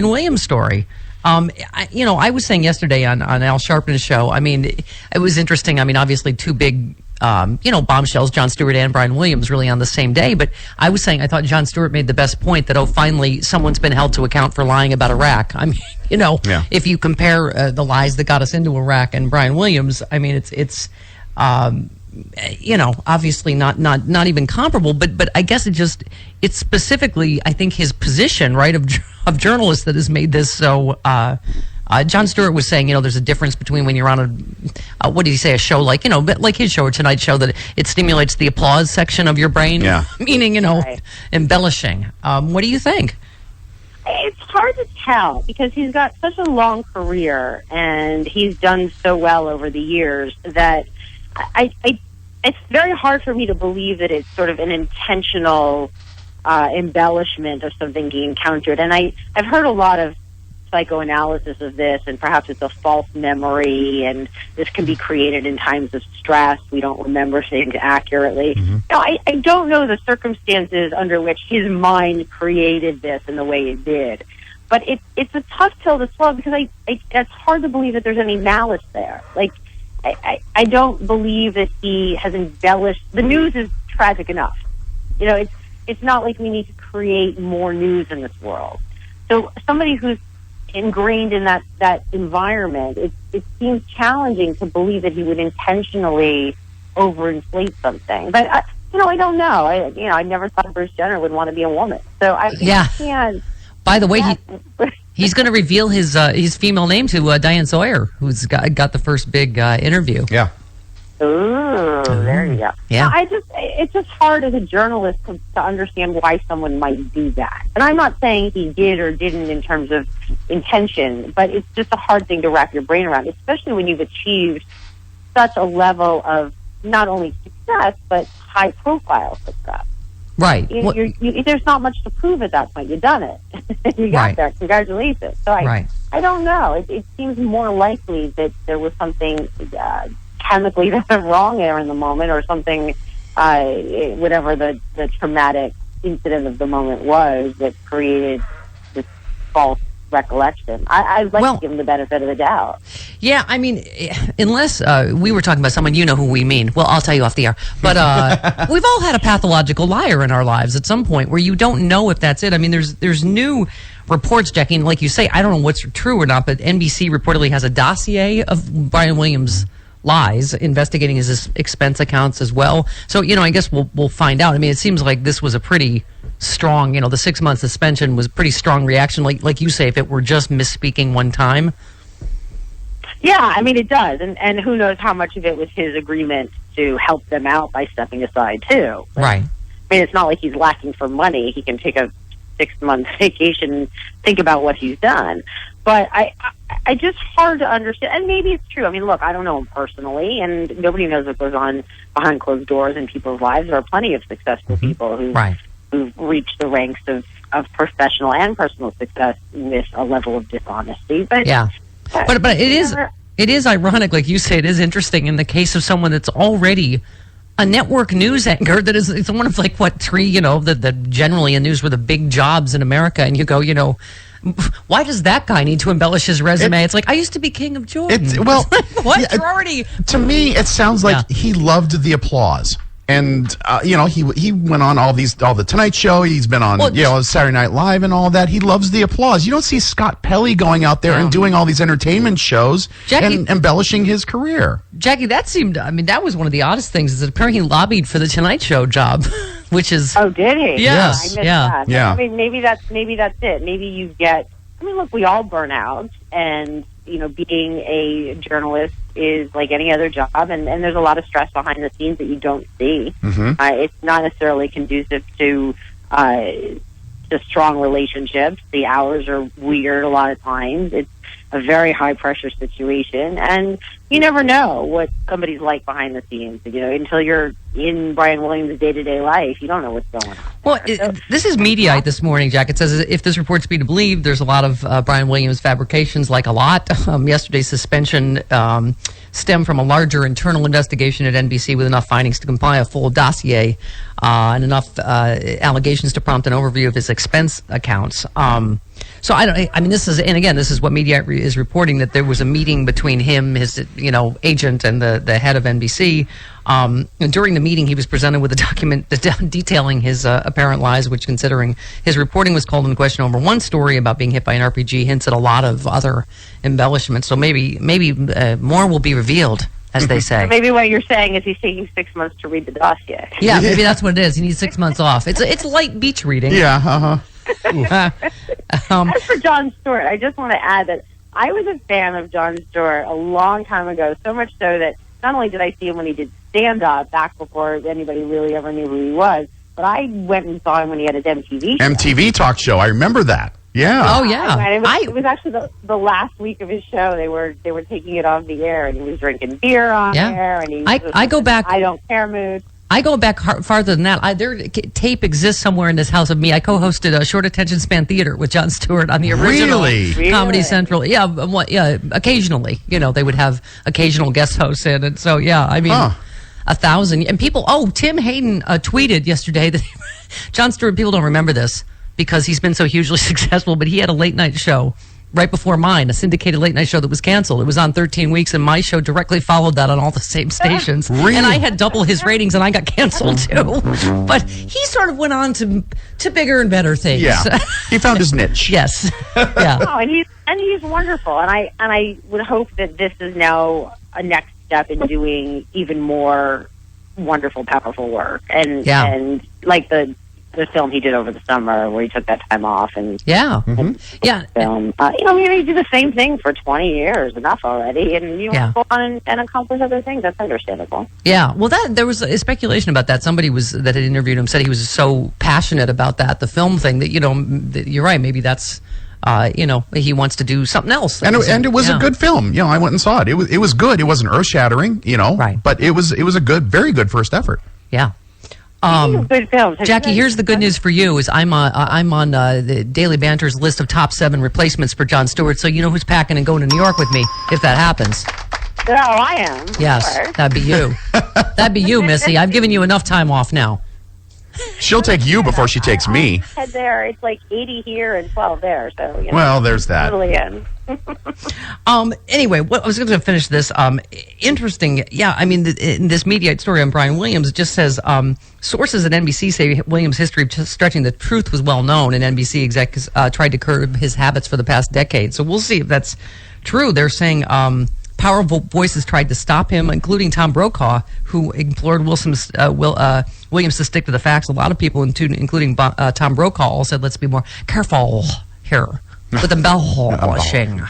Williams story. I was saying yesterday on Al Sharpton's show, I mean, it was interesting. I mean, obviously two big, bombshells, Jon Stewart and Brian Williams, really on the same day. But I was saying I thought Jon Stewart made the best point that, finally someone's been held to account for lying about Iraq. I mean, if you compare the lies that got us into Iraq and Brian Williams, I mean, it's obviously not even comparable, but I guess it's specifically, I think, his position, right, of journalist that has made this so. Jon Stewart was saying, there's a difference between when you're on what did he say, a show like, but like his show or Tonight Show, that it stimulates the applause section of your brain, meaning, right. Embellishing. What do you think? It's hard to tell because he's got such a long career and he's done so well over the years that it's very hard for me to believe that it's sort of an intentional embellishment of something he encountered. And I've heard a lot of psychoanalysis of this, and perhaps it's a false memory, and this can be created in times of stress. We don't remember things accurately. Mm-hmm. I don't know the circumstances under which his mind created this in the way it did. But it's a tough pill to swallow because it's hard to believe that there's any malice there. Like, I don't believe that he has embellished. The news is tragic enough. It's not like we need to create more news in this world. So somebody who's ingrained in that environment, it seems challenging to believe that he would intentionally overinflate something. But I don't know. I never thought Bruce Jenner would want to be a woman. So I can't. By the way, he's going to reveal his female name to Diane Sawyer, who's got the first big interview. Yeah. Ooh, there you go. Yeah. It's just hard as a journalist to understand why someone might do that. And I'm not saying he did or didn't in terms of intention, but it's just a hard thing to wrap your brain around, especially when you've achieved such a level of not only success, but high-profile success. Right. There's not much to prove at that point. You've done it. You got there. Congratulations. So I don't know. It seems more likely that there was something chemically wrong there in the moment, or something, whatever the traumatic incident of the moment was that created this false recollection. I'd like to give him the benefit of the doubt. Yeah, I mean, unless we were talking about someone, you know who we mean. Well, I'll tell you off the air. But we've all had a pathological liar in our lives at some point where you don't know if that's it. I mean, there's new reports, Jackie, and like you say, I don't know what's true or not, but NBC reportedly has a dossier of Brian Williams' lies, investigating his expense accounts as well. So, I guess we'll find out. I mean, it seems like this was a pretty strong, the 6-month suspension was a pretty strong reaction. Like you say, if it were just misspeaking one time. Yeah, I mean, it does. And who knows how much of it was his agreement to help them out by stepping aside, too. Right. I mean, it's not like he's lacking for money. He can take a 6-month vacation and think about what he's done. But I just hard to understand. And maybe it's true. I mean, look, I don't know him personally, and nobody knows what goes on behind closed doors in people's lives. There are plenty of successful people who've reached the ranks of professional and personal success with a level of dishonesty. But yeah, but it is ironic, like you say. It is interesting in the case of someone that's already a network news anchor that is, it's one of like what three, that generally in news were the big jobs in America, and you go, why does that guy need to embellish his resume? It's like, I used to be king of Jordan. What? Yeah, you're already... To me, it sounds like he loved the applause. And, he went on all the Tonight Show. He's been on, Saturday Night Live and all that. He loves the applause. You don't see Scott Pelley going out there and doing all these entertainment shows and embellishing his career. Jackie, that was one of the oddest things, is that apparently he lobbied for the Tonight Show job, which is... Oh, did he? Yes. I missed that. Yeah. I mean, maybe that's it. Maybe you get... I mean, look, we all burn out, and, being a journalist is like any other job, and there's a lot of stress behind the scenes that you don't see. Mm-hmm. It's not necessarily conducive to strong relationships. The hours are weird a lot of times. It's a very high-pressure situation, and you never know what somebody's like behind the scenes. Until you're in Brian Williams' day-to-day life, you don't know what's going on. Well, this is Mediaite this morning, Jack. It says, if this report's to be believed, there's a lot of Brian Williams fabrications, like a lot. Yesterday's suspension stemmed from a larger internal investigation at NBC with enough findings to compile a full dossier and enough allegations to prompt an overview of his expense accounts. So I mean, this is what media is reporting, that there was a meeting between him, his agent, and the head of NBC. And during the meeting, he was presented with a document detailing his apparent lies, which, considering his reporting was called into question over one story about being hit by an RPG, hints at a lot of other embellishments. So maybe more will be revealed, as they say. Maybe what you're saying is he's taking 6 months to read the dossier. Yeah, maybe that's what it is. He needs 6 months off. It's light beach reading. Yeah. As for Jon Stewart, I just want to add that I was a fan of Jon Stewart a long time ago, so much so that not only did I see him when he did stand-up back before anybody really ever knew who he was, but I went and saw him when he had his MTV show. MTV talk show. I remember that. Yeah. Oh, yeah. It was actually the last week of his show. They were taking it off the air, and he was drinking beer on air. And I go back. I don't care mood. I go back farther than that. There tape exists somewhere in this house of me. I co-hosted a Short Attention Span Theater with Jon Stewart on the original Comedy Central. Yeah, occasionally. They would have occasional guest hosts in, and so I mean, 1,000 and people. Oh, Tim Hayden tweeted yesterday that Jon Stewart. People don't remember this because he's been so hugely successful, but he had a late night show right before mine, a syndicated late night show that was canceled. It was on 13 weeks, and my show directly followed that on all the same stations. Really? And I had double his ratings, and I got canceled too. But he sort of went on to bigger and better things. Yeah, he found his niche. Yes. Yeah. Oh, and he's wonderful, and I would hope that this is now a next step in doing even more wonderful, powerful work, and like the film he did over the summer where he took that time off and film. He did the same thing for 20 years, enough already, and you want to go on and accomplish other things. That's understandable. Yeah, well, there was a speculation about that. Somebody that had interviewed him said he was so passionate about the film thing that that you're right. Maybe that's he wants to do something else. And it was a good film. I went and saw it. It was good. It wasn't earth shattering, right? But it was a very good first effort. Yeah. Good films. Jackie, here's the good news for you: is I'm on the Daily Banter's list of top 7 replacements for Jon Stewart. So you know who's packing and going to New York with me if that happens. Oh, I am. Yes, that'd be you. That'd be you, Missy. I've given you enough time off now. She'll take you before she takes me. Head there. It's like 80 here and 12 there. So well, there's that. Totally in. Anyway, I was going to finish this. Interesting. Yeah, I mean, in this Mediaite story on Brian Williams, it just says sources at NBC say Williams' history of stretching the truth was well known, and NBC execs tried to curb his habits for the past decade. So we'll see if that's true. They're saying powerful voices tried to stop him, including Tom Brokaw, who implored Williams to stick to the facts. A lot of people, including Tom Brokaw, all said, let's be more careful here with embellishing.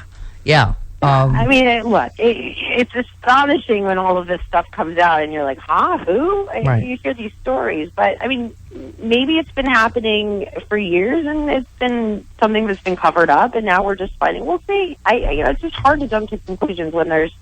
Yeah. I mean, look, it's astonishing when all of this stuff comes out and you're like, who? Right. You hear these stories. But, I mean, maybe it's been happening for years and it's been something that's been covered up and now we're just finding, we'll see. It's just hard to jump to conclusions when there's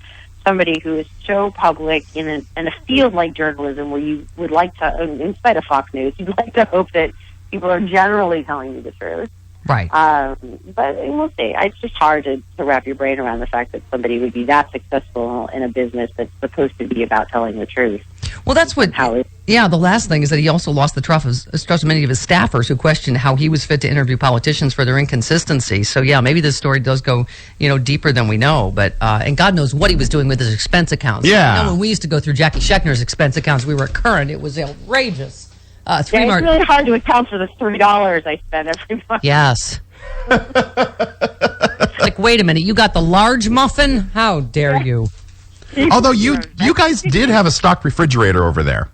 somebody who is so public in a field like journalism where you would like to, in spite of Fox News, you'd like to hope that people are generally telling you the truth. Right. But we'll see. It's just hard to wrap your brain around the fact that somebody would be that successful in a business that's supposed to be about telling the truth. Well, that's what. The last thing is that he also lost the trust of many of his staffers who questioned how he was fit to interview politicians for their inconsistency. So, maybe this story does go, deeper than we know. But and God knows what he was doing with his expense accounts. Yeah. When we used to go through Jackie Schechner's expense accounts, we were current. It was outrageous. It's really hard to account for the $3 I spend every month. Yes. Like, wait a minute, you got the large muffin? How dare you? Although you guys did have a stocked refrigerator over there.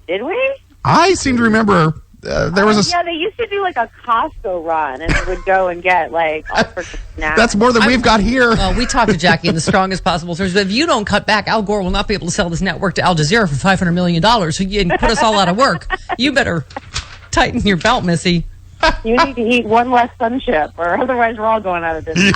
Did we? I seem to remember there was a... Yeah, they used to do like a Costco run, and they would go and get like all sorts of snacks. That's more than we've got here. We talked to Jackie in the strongest possible terms, but if you don't cut back, Al Gore will not be able to sell this network to Al Jazeera for $500 million and put us all out of work. You better tighten your belt, Missy. You need to eat one less sun chip, or otherwise we're all going out of business.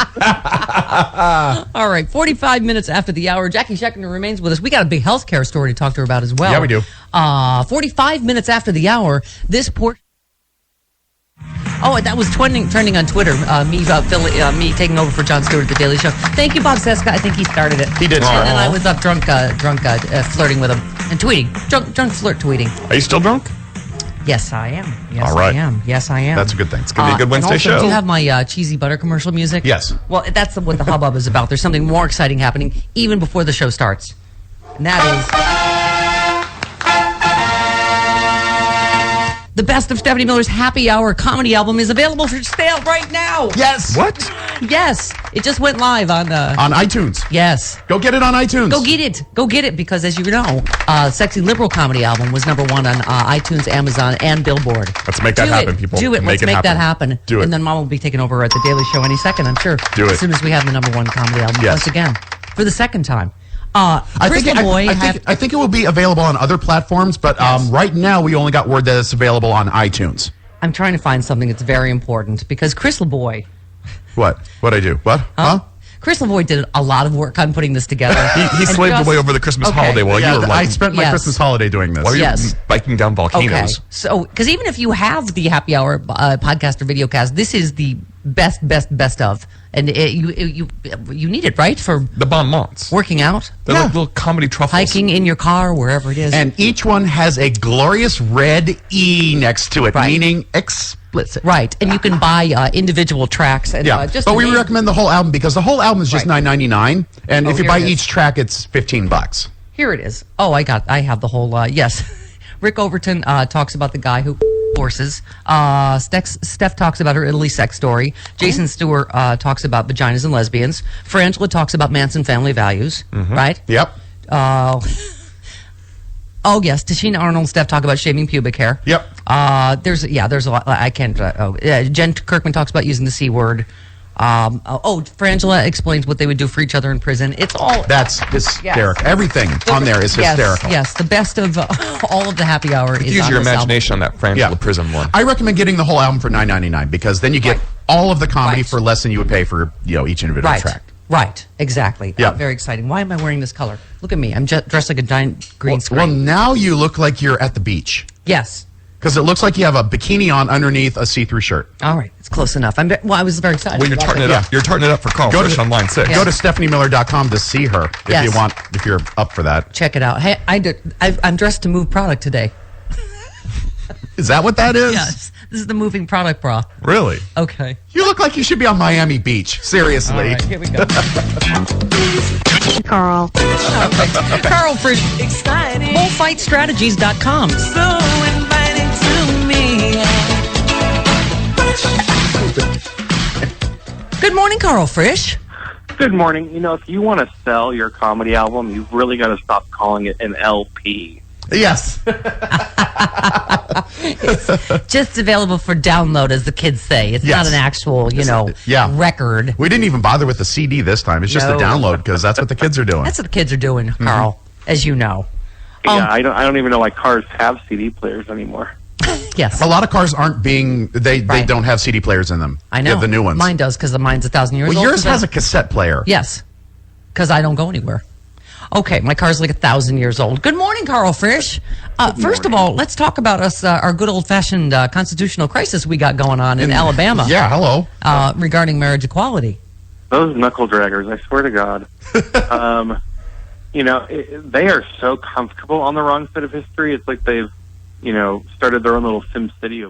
All right, 45 minutes after the hour, Jackie Schechner remains with us. We got a big healthcare story to talk to her about as well. Yeah, we do. 45 minutes after the hour, this port... Oh, that was trending on Twitter. Me taking over for Jon Stewart at the Daily Show. Thank you, Bob Seska. I think he started it. He did. And then I was up drunk flirting with him and tweeting. Drunk flirt tweeting. Are you still drunk? Yes, I am. Yes, All right. I am. Yes, I am. That's a good thing. It's going to be a good and Wednesday also, show. Do you have my cheesy butter commercial music? Yes. Well, that's what the hubbub is about. There's something more exciting happening even before the show starts. And that is... The Best of Stephanie Miller's Happy Hour comedy album is available for sale right now. Yes. What? Yes. It just went live on iTunes. Yes. Go get it on iTunes. Go get it. Go get it because, as you know, Sexy Liberal Comedy Album was #1 on iTunes, Amazon, and Billboard. Let's make that happen, people. Do it. Let's make that happen. Do it. And then Mom will be taking over at The Daily Show any second, I'm sure. Do it. As soon as we have the #1 comedy album Yes. once again for the second time. I think it will be available on other platforms, but right now we only got word that it's available on iTunes. I'm trying to find something that's very important because Crystal Boy. What? What'd I do? What? Huh? Crystal Boy did a lot of work on putting this together. He slaved away over the Christmas holiday while you were I spent my Christmas holiday doing this. while you were Yes. biking down volcanoes. Okay, so because even if you have the Happy Hour podcast or video cast, this is the best of, and you need it, right, for The bon mots. working out, They're like little comedy truffles. hiking in your car, wherever it is. And each one has a glorious red E next to it, Right. meaning explicit. Right, and you can buy individual tracks. And, Yeah, just but to we name- recommend the whole album because the whole album is just Right. $9.99, and if you here buy it is. each track, it's $15. Here it is. Oh, I have the whole. Yes, Rick Overton talks about the guy who horses. Steph talks about her Italy sex story. Jason Stewart talks about vaginas and lesbians. Frangela talks about Manson family values. Right. Yep. Oh yes, Tashina Arnold and Steph talk about shaving pubic hair. Yep. There's a lot. I can't. Jen Kirkman talks about using the C word. Frangela explains what they would do for each other in prison. It's all That's hysterical. Yes. Everything on there is hysterical. Yes, the best of all of the Happy Hour is Use on your this album. imagination on that Frangela prison one. I recommend getting the whole album for $9.99 because then you get all of the comedy Right. for less than you would pay for each individual Right. track. Right, exactly. Yeah. Very exciting. Why am I wearing this color? Look at me. I'm dressed like a giant green Well, screen. now you look like you're at the beach Yes. because it looks like you have a bikini on underneath a see-through shirt. All right. It's close enough. I was very excited. Well, you're about tarting it up. You're tarting it up for Carl Go to Frisch on line 6. Go to StephanieMiller.com to see her if Yes. if you're up for that. Check it out. Hey, I'm dressed to move product today. Is that what that is? Yes. This is the moving product bra. Really? Okay. You look like you should be on Miami Beach. Seriously. All right. Here we go. Carl. Carl Frisch. Bullfightstrategies.com. So inviting to me. Good morning, Carl Frisch. Good morning. You know, if you want to sell your comedy album, you've really got to stop calling it an LP. Yes. Just available for download, as the kids say. It's Yes. not an actual, record. We didn't even bother with the CD this time. It's just No. a download because that's what the kids are doing. That's what the kids are doing, Carl, as you know. Yeah, I don't even know why cars have CD players anymore. Yes. A lot of cars aren't being they Right. don't have CD players in them. I know. Yeah, the new ones. Mine does because mine's 1,000 years Well, old. yours 'cause has I- a cassette player. Yes, because I don't go anywhere. Okay, my car's like 1,000 years old. Good morning, Carl Frisch. First of all, let's talk about our good old-fashioned constitutional crisis we got going on in Alabama. Yeah, hello. Regarding marriage equality. Those knuckle draggers, I swear to God. They are so comfortable on the wrong side of history. It's like they've, started their own little Sim City.